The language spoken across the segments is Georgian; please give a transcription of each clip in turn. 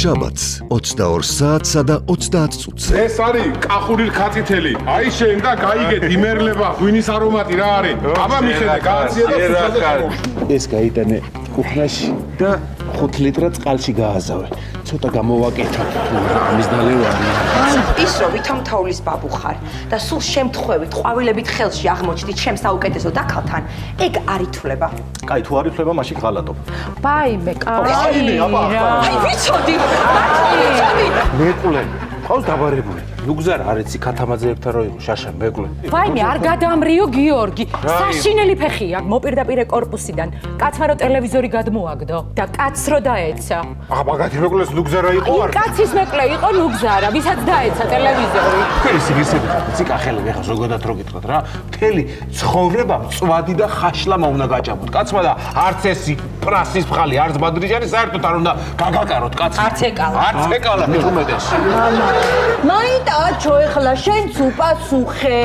შაბათს 22 საათსა და 30 წუთზე. ეს არის კახური რქაწითელი. აი შენ და გაიგე დიმერლება, ღვინის არომატი რა არის? აბა მიხედე, გააციე და სულ ეს გაიტანე კუხნაში და 5 ლიტრა წყალში გააზავე. ცოტა გამოვაკეთე. ამის დალევანი. ის რო ვითამთაულის ბაბუ ხარ და სულ შემთხვევით ყვავილებით ხელში აღმოჩნდით ჩემს საუკეთესო დაქალთან, ეგ არ ითვლება. კაი, თუ არ ითვლება, მაშინ ღალატობ. ბაიმე, კაი. აი ვიცოდი, ვიცოდი. მეკლე, ყავს დაბარებული. ნუგზარ არიცი ქათამაძე ერთად რო იყო შაშა მეკლე. ვაიმე, არ გადაამრიო გიორგი. საშინელი ფეხი აქვს მოპირდაპირე კორპუსიდან. კაცმა რო ტელევიზორი გადმოაგდო და კაცს რო დაეცა. მაგათი მეკლეს ნუგზარა იყო არ? კაცის მეკლე იყო ნუგზარა, ვისაც დაეცა ტელევიზორი. ეს იგისები ციკახელები ახლა ზოგადად რო გითხრათ რა. მთელი ცხოვრება მწვადი და ხაშლამა უნდა გაჭამოთ. კაცმა და არც ესი პრასის ფხალი, არც ბადრიჯანი საერთოდ არ უნდა გაგაკაროთ კაცს. არც ეკალა. არც ეკალა მით უმეტეს. მაინდა ჩო ეხლა შენც უპასუხე.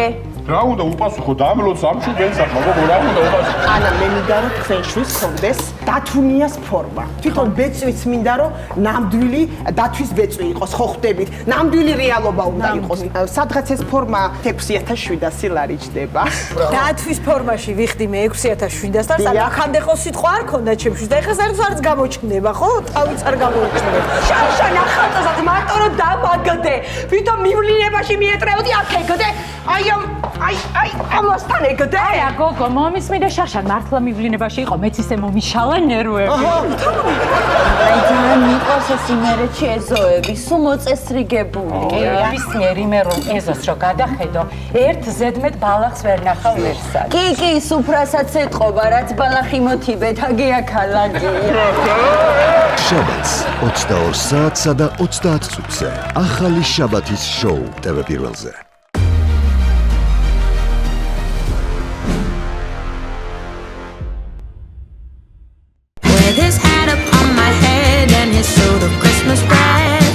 რა უნდა უპასუხო დამლოს ამში გენსახ, მაგრამ რა უნდა უპასუხო? ანა მე მინდა რომ თქვენ შვილს ხონდეს დათუნიას ფორმა. თვითონ ბეწვიც მინდა რომ ნამდვილი დათვის ბეწვი იყოს, ხო ხვდებით? ნამდვილი რეალობა უნდა იყოს. სადღაც ეს ფორმა 6700 ლარი ჯდება. დათვის ფორმაში ვიხდი მე 6700 და აქამდე ხო სიტყვა არ ქონდა ჩემში და ეხლა საერთოდ არც გამოჩნდება, ხო? თავიც არ გამოჩნდება. შანშან ახალწლად მარტო რომ დამაგდე. თვითონ მივლინებაში მიეტრეოდი აქ ეგდე. აი ამასთან ეგდე. არა გოგო, მომისმი და შაშან მართლა მივლინებაში იყო, მეც ისე მომიშალა ნერვები. აი ძალიან მიყვარს ეს იმერეთში ეზოები, სულ მოწესრიგებული. ნებისმიერ იმერულ ეზოს რო გადახედო, ერთ ზედმეტ ბალახს ვერ ნახავ ვერსად. კი, სუფრასაც ეტყობა, რაც ბალახი მოთიბეთ, აგია ქალაქი. შაბათს 22 საათსა და 30 წუთზე. ახალი შაბათის შოუ TV პირველზე. This hat upon my head and his suit of Christmas red.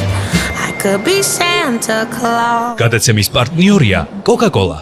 I could be Santa Claus. გადაცემის პარტნიორია Coca-Cola.